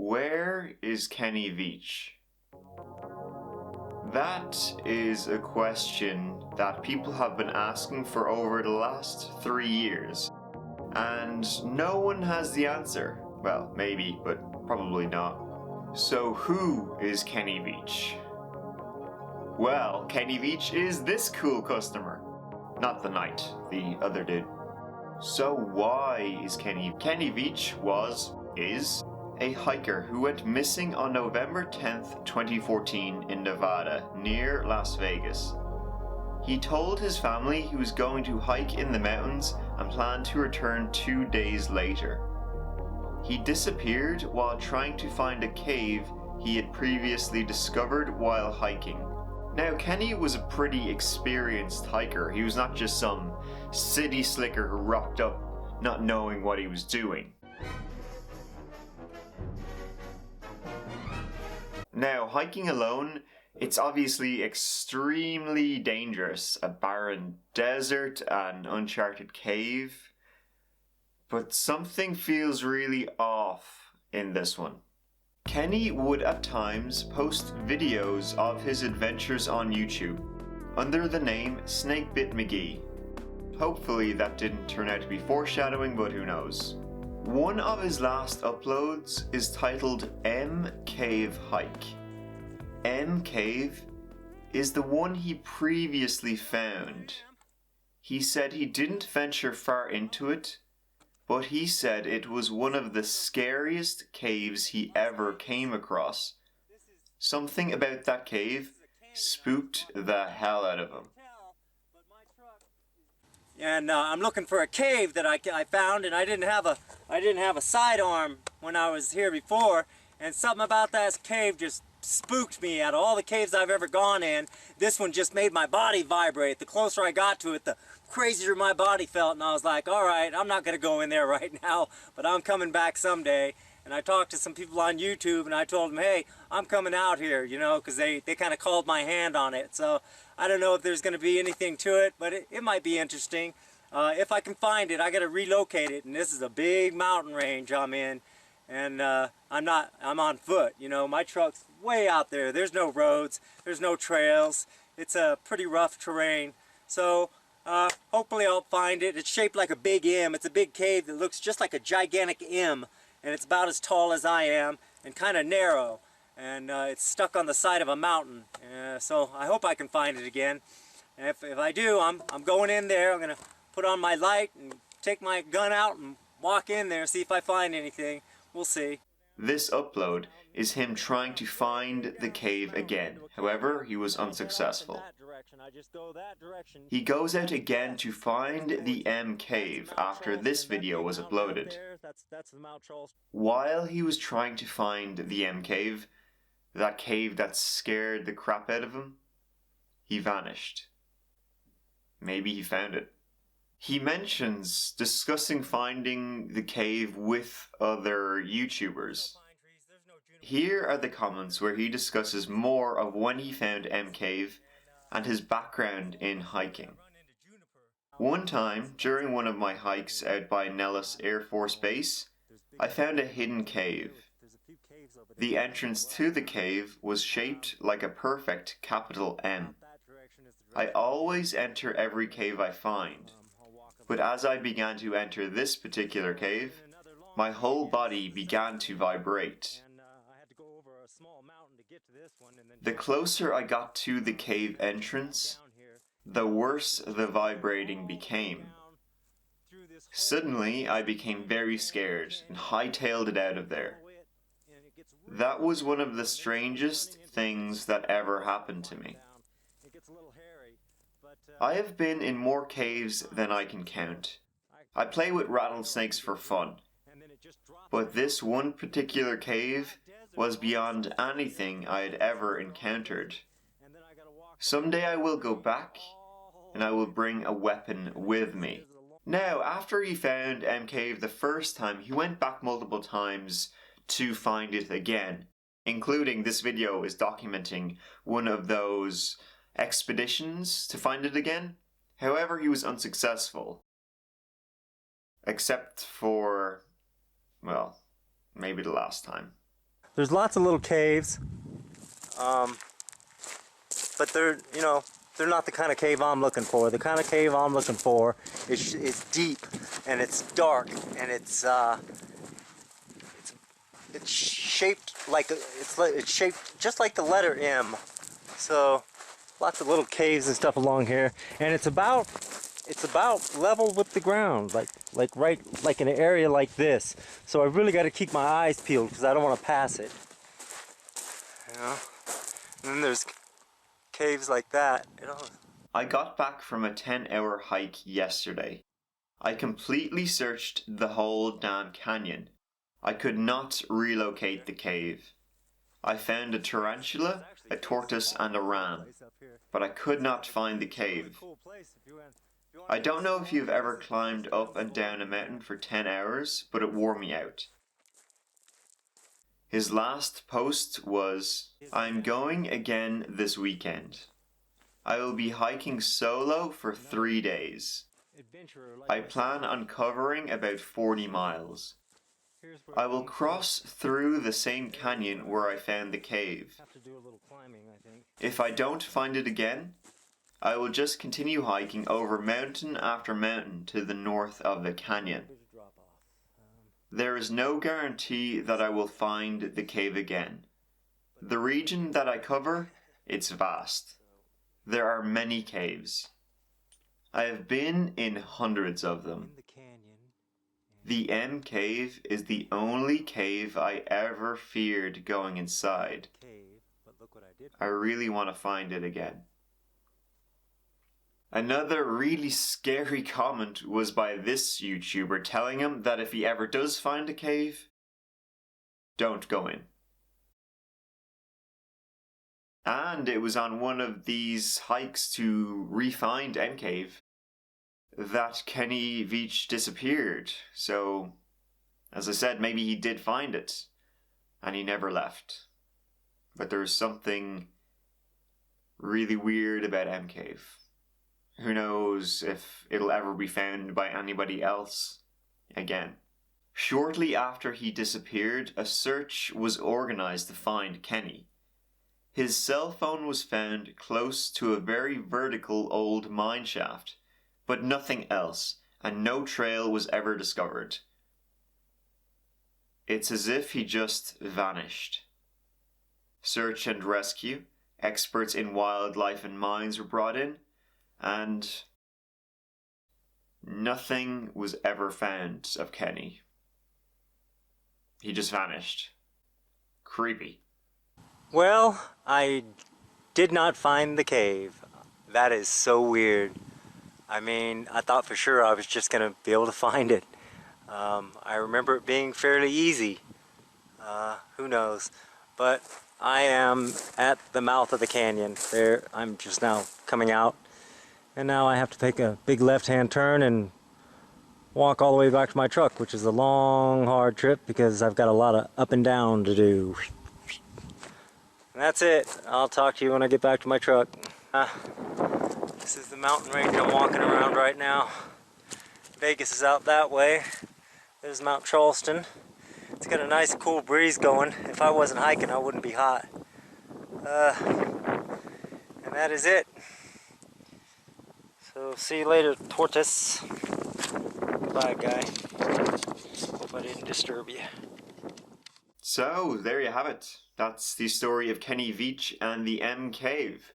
Where is Kenny Veach? That is a question that people have been asking for over the last 3 years, and no one has the answer. Well, maybe, but probably not. So who is Kenny Veach? Well, Kenny Veach is this cool customer. Not the knight, the other dude. So why is Kenny Veach is a hiker who went missing on November 10th, 2014 in Nevada, near Las Vegas. He told his family he was going to hike in the mountains and planned to return 2 days later. He disappeared while trying to find a cave he had previously discovered while hiking. Now, Kenny was a pretty experienced hiker. He was not just some city slicker who rocked up not knowing what he was doing. Now, hiking alone, it's obviously extremely dangerous. A barren desert, an uncharted cave. But something feels really off in this one. Kenny would at times post videos of his adventures on YouTube under the name Snakebit McGee. Hopefully that didn't turn out to be foreshadowing, but who knows. One of his last uploads is titled M Cave Hike. M Cave is the one he previously found. He said he didn't venture far into it, but he said it was one of the scariest caves he ever came across. Something about that cave spooked the hell out of him. And I'm looking for a cave that I found, and I didn't have a sidearm when I was here before, and something about that cave just spooked me. Out of all the caves I've ever gone in, this one just made my body vibrate. The closer I got to it, the crazier my body felt, and I was like, all right, I'm not gonna go in there right now, but I'm coming back someday. And I talked to some people on YouTube, and I told them, hey, I'm coming out here, you know, because they kind of called my hand on it. So I don't know if there's going to be anything to it, but it might be interesting. If I can find it, I got to relocate it, and this is a big mountain range I'm in, and I'm on foot. You know, my truck's way out there. There's no roads, there's no trails. It's a pretty rough terrain. So hopefully I'll find it. It's shaped like a big M. It's a big cave that looks just like a gigantic M. And it's about as tall as I am and kind of narrow, and it's stuck on the side of a mountain, so I hope I can find it again. And if I do, I'm going in there. I'm gonna put on my light and take my gun out and walk in there, see if I find anything. We'll see. This upload is him trying to find the cave again. However, he was unsuccessful. He goes out again to find the M cave after this video was uploaded. While he was trying to find the M cave, that cave that scared the crap out of him, he vanished. Maybe he found it. He mentions discussing finding the cave with other YouTubers. Here are the comments where he discusses more of when he found M Cave and his background in hiking. One time, during one of my hikes out by Nellis Air Force Base, I found a hidden cave. The entrance to the cave was shaped like a perfect capital M. I always enter every cave I find, but as I began to enter this particular cave, my whole body began to vibrate. The closer I got to the cave entrance, the worse the vibrating became. Suddenly, I became very scared and hightailed it out of there. That was one of the strangest things that ever happened to me. I have been in more caves than I can count. I play with rattlesnakes for fun, but this one particular cave was beyond anything I had ever encountered. Someday I will go back, and I will bring a weapon with me. Now, after he found M Cave the first time, he went back multiple times to find it again, including this video is documenting one of those expeditions to find it again. However, he was unsuccessful. Except for, well, maybe the last time. there's lots of little caves, but they're, you know, they're not the kind of cave I'm looking for. The kind of cave I'm looking for is deep, and it's dark, and it's shaped like it's shaped just like the letter M. So lots of little caves and stuff along here, and it's about level with the ground, like right like in an area like this. So I really got to keep my eyes peeled because I don't want to pass it. You know? And then there's caves like that. You know. I got back from a 10-hour hike yesterday. I completely searched the whole damn canyon. I could not relocate the cave. I found a tarantula, a tortoise, and a ram, but I could not find the cave. I don't know if you've ever climbed up and down a mountain for 10 hours, but it wore me out. His last post was, "I'm going again this weekend. I will be hiking solo for 3 days. I plan on covering about 40 miles. I will cross through the same canyon where I found the cave. If I don't find it again, I will just continue hiking over mountain after mountain to the north of the canyon. There is no guarantee that I will find the cave again. The region that I cover, it's vast. There are many caves. I have been in hundreds of them. The M cave is the only cave I ever feared going inside. I really want to find it again." Another really scary comment was by this YouTuber telling him that if he ever does find a cave, don't go in. And it was on one of these hikes to re-find M Cave that Kenny Veach disappeared. So, as I said, maybe he did find it and he never left. But there's something really weird about M Cave. Who knows if it'll ever be found by anybody else again. Shortly after he disappeared, a search was organized to find Kenny. His cell phone was found close to a very vertical old mine shaft, but nothing else, and no trail was ever discovered. It's as if he just vanished. Search and rescue, experts in wildlife and mines were brought in, and nothing was ever found of Kenny. He just vanished. Creepy. Well, I did not find the cave. That is so weird. I mean, I thought for sure I was just going to be able to find it. I remember it being fairly easy. Who knows? But I am at the mouth of the canyon. There, I'm just now coming out. And now I have to take a big left-hand turn and walk all the way back to my truck, which is a long, hard trip because I've got a lot of up and down to do. And that's it. I'll talk to you when I get back to my truck. This is the mountain range I'm walking around right now. Vegas is out that way. There's Mount Charleston. It's got a nice cool breeze going. If I wasn't hiking, I wouldn't be hot. And that is it. So see you later, tortoise. Goodbye, guy. Hope I didn't disturb you. So, there you have it. That's the story of Kenny Veach and the M Cave.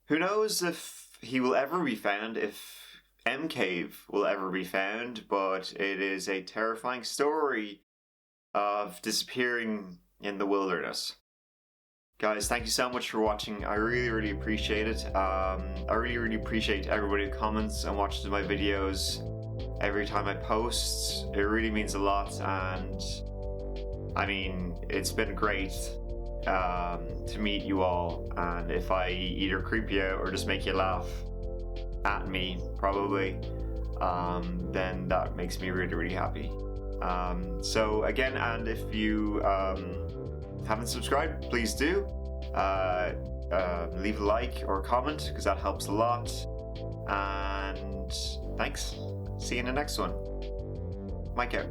Who knows if he will ever be found, if M Cave will ever be found, but it is a terrifying story of disappearing in the wilderness. Guys, thank you so much for watching. I really appreciate it. I really appreciate everybody who comments and watches my videos every time I post. It really means a lot, and I mean, it's been great to meet you all, and if I either creep you out or just make you laugh at me, probably, then that makes me really happy. So again, and if you haven't subscribed, please do. Leave a like or a comment because that helps a lot. And thanks. See you in the next one. Mike out.